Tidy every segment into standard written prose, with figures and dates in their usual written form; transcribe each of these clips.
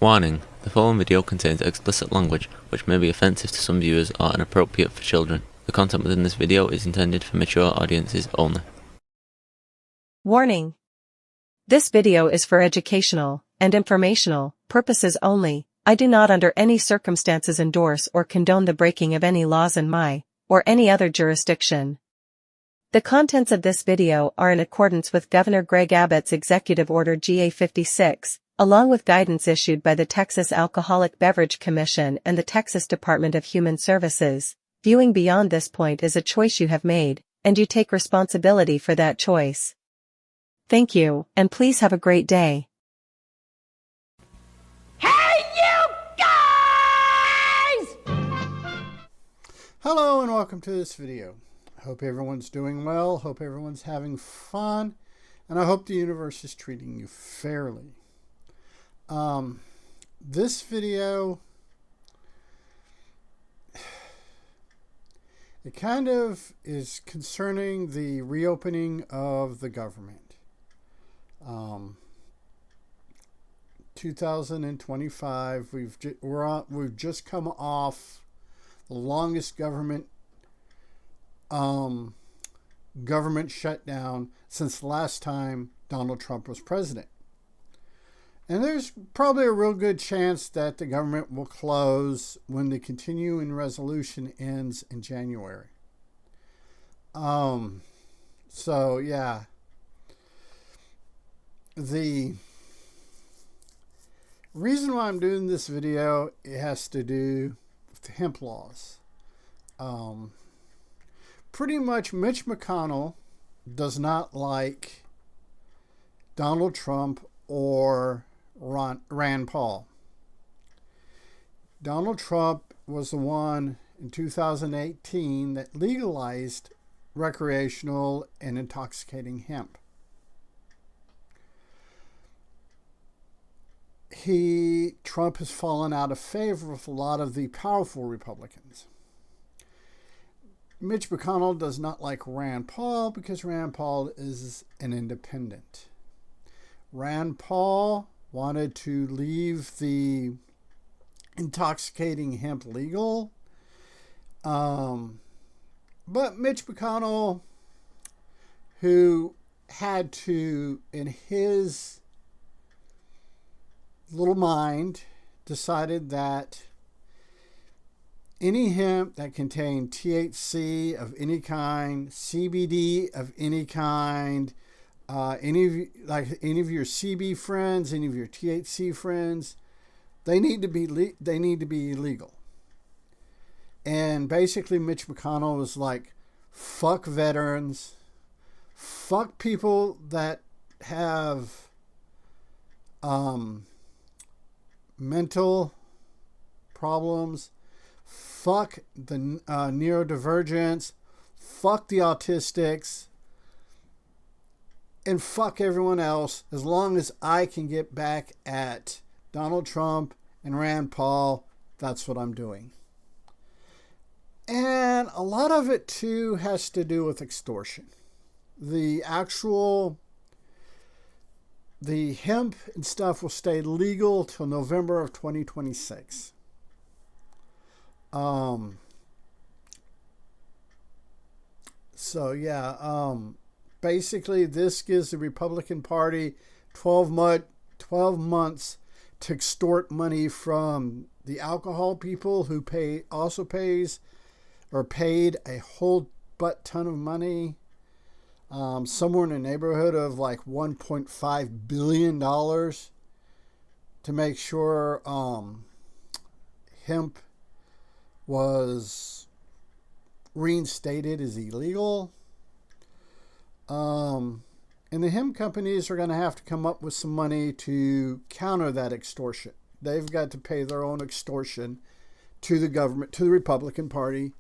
Warning: the following video contains explicit language which may be offensive to some viewers or inappropriate for children. The content within this video is intended for mature audiences only. Warning: this video is for educational and informational purposes only. I do not under any circumstances endorse or condone the breaking of any laws in my or any other jurisdiction. The contents of this video are in accordance with Governor Greg Abbott's Executive Order GA-56, along with guidance issued by the Texas Alcoholic Beverage Commission and the Texas Department of Human Services. Viewing beyond this point is a choice you have made, and you take responsibility for that choice. Thank you, and please have a great day. Hey, you guys! Hello and welcome to this video. Hope everyone's doing well, hope everyone's having fun, and I hope the universe is treating you fairly. This video, it kind of is concerning the reopening of the government. 2025, we've just come off the longest government shutdown since the last time Donald Trump was president. And there's probably a real good chance that the government will close when the continuing resolution ends in January. So yeah. The reason why I'm doing this video, it has to do with the hemp laws. Pretty much Mitch McConnell does not like Donald Trump or Rand Paul. Donald Trump was the one in 2018 that legalized recreational and intoxicating hemp. Trump has fallen out of favor with a lot of the powerful Republicans. Mitch McConnell does not like Rand Paul because Rand Paul is an independent. Rand Paul wanted to leave the intoxicating hemp legal. But Mitch McConnell, who had to, in his little mind, decided that any hemp that contained THC of any kind, CBD of any kind, any of your CB friends, any of your THC friends, they need to be illegal. And basically, Mitch McConnell was like, "Fuck veterans, fuck people that have mental problems, fuck the neurodivergents, fuck the autistics, and fuck everyone else. As long as I can get back at Donald Trump and Rand Paul, that's what I'm doing." And a lot of it too has to do with extortion. The hemp and stuff will stay legal till November of 2026. So yeah, basically this gives the Republican Party 12 months to extort money from the alcohol people who paid a whole butt ton of money, somewhere in the neighborhood of like $1.5 billion, to make sure hemp was reinstated as illegal. And the hemp companies are going to have to come up with some money to counter that extortion. They've got to pay their own extortion to the government, to the Republican Party,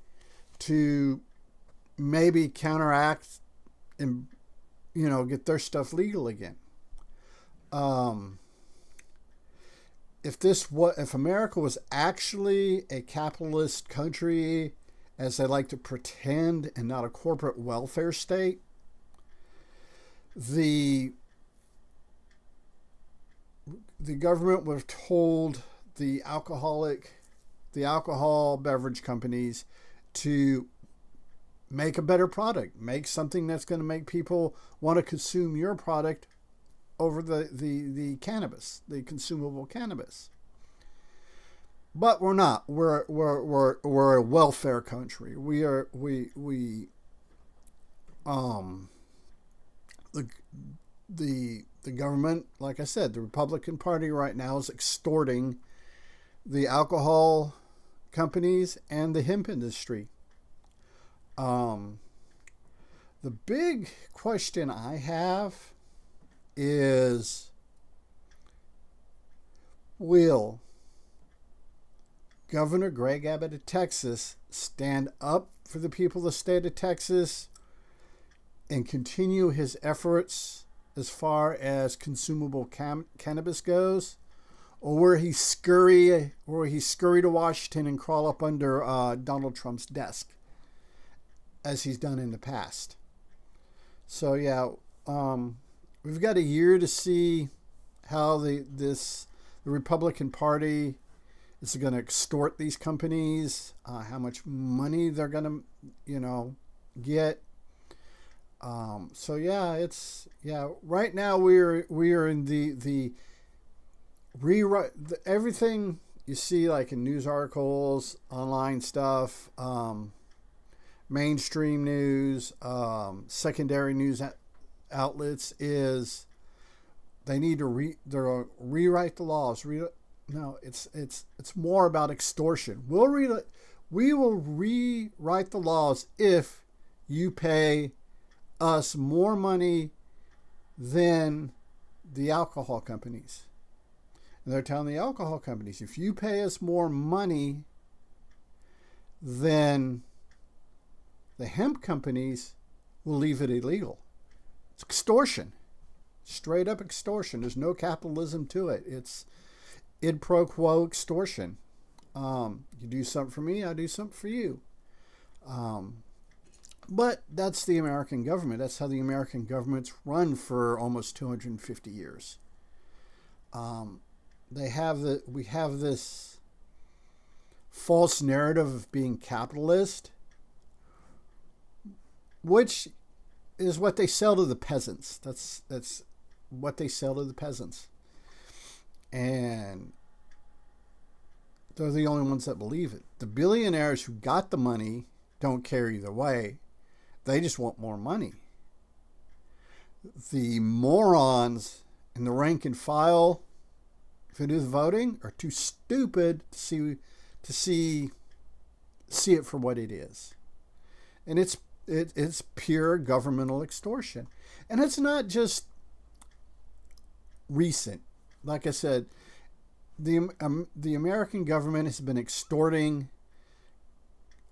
to maybe counteract and, get their stuff legal again. If America was actually a capitalist country, as they like to pretend, and not a corporate welfare state, the the government would have told the alcohol beverage companies to make a better product, make something that's going to make people want to consume your product over the cannabis, the consumable cannabis. But we're not. We're a welfare country. The government, like I said, the Republican Party right now is extorting the alcohol companies and the hemp industry. The big question I have is, will Governor Greg Abbott of Texas stand up for the people of the state of Texas and continue his efforts as far as consumable cannabis goes, or will he scurry to Washington and crawl up under Donald Trump's desk, as he's done in the past? So yeah, we've got a year to see how the Republican Party is going to extort these companies, how much money they're going to, get. So yeah, right now we are in the rewrite. Everything you see, like in news articles, online stuff, mainstream news, secondary news outlets, is they need to rewrite the laws. No, it's more about extortion. We will rewrite the laws if you pay us more money than the alcohol companies. And they're telling the alcohol companies, if you pay us more money than the hemp companies, will leave it illegal. It's extortion. Straight up extortion. There's no capitalism to it. It's id pro quo extortion. You do something for me, I do something for you. But that's the American government. That's how the American government's run for almost 250 years. We have this false narrative of being capitalist, which is what they sell to the peasants. That's what they sell to the peasants. And they're the only ones that believe it. The billionaires who got the money don't care either way. They just want more money. The morons in the rank and file who do the voting are too stupid to see it for what it is. And it's pure governmental extortion. And it's not just recent. Like I said, the American government has been extorting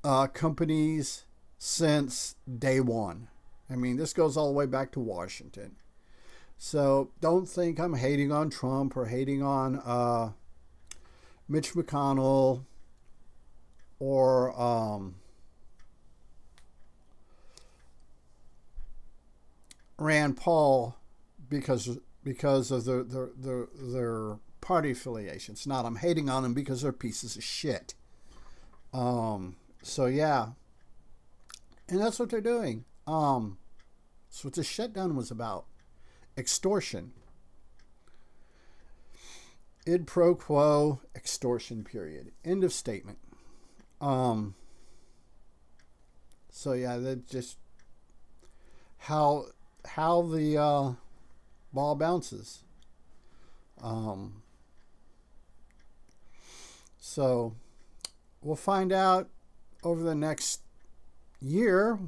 companies since day one. I mean, this goes all the way back to Washington. So don't think I'm hating on Trump or hating on Mitch McConnell or Rand Paul because of their party affiliations. Not I'm hating on them because they're pieces of shit. So yeah. And that's what they're doing. That's what the shutdown was about. Extortion. Id pro quo extortion, period. End of statement. So yeah, that just how the ball bounces. So we'll find out over the next year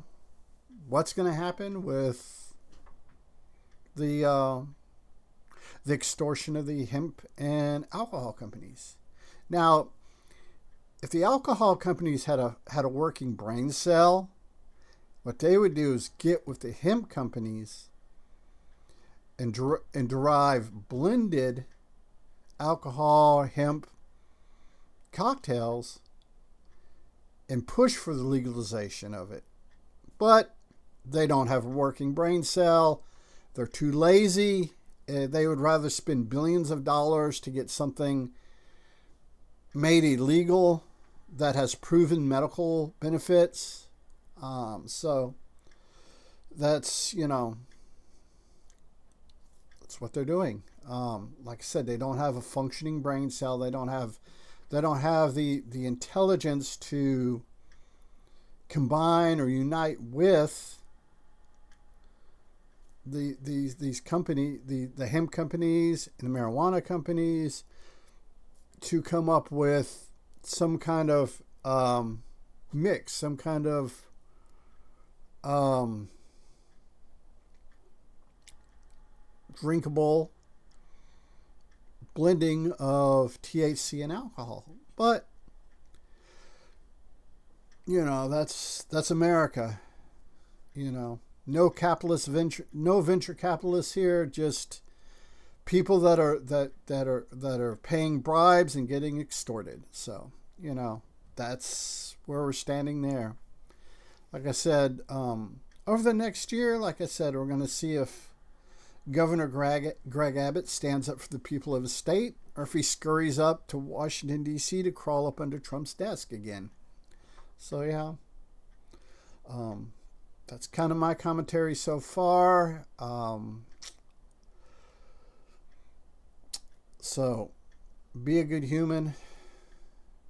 what's going to happen with the extortion of the hemp and alcohol companies. Now, if the alcohol companies had a working brain cell, what they would do is get with the hemp companies and derive blended alcohol hemp cocktails and push for the legalization of it. But they don't have a working brain cell. They're too lazy. They would rather spend billions of dollars to get something made illegal that has proven medical benefits. So that's, that's what they're doing. Like I said, they don't have a functioning brain cell. They don't have the intelligence to combine or unite with these company, the hemp companies and the marijuana companies, to come up with some kind of mix, some kind of drinkable blending of THC and alcohol. But that's America. No venture capitalists here, just people that are paying bribes and getting extorted. So, that's where we're standing there. Like I said, over the next year, like I said, we're going to see if Governor Greg Abbott stands up for the people of his state, or if he scurries up to Washington, D.C. to crawl up under Trump's desk again. So, yeah. That's kind of my commentary so far. So, be a good human.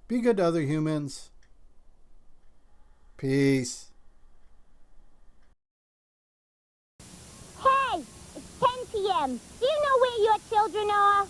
Be good to other humans. Peace. Hey, it's 10 p.m. Do you know where your children are?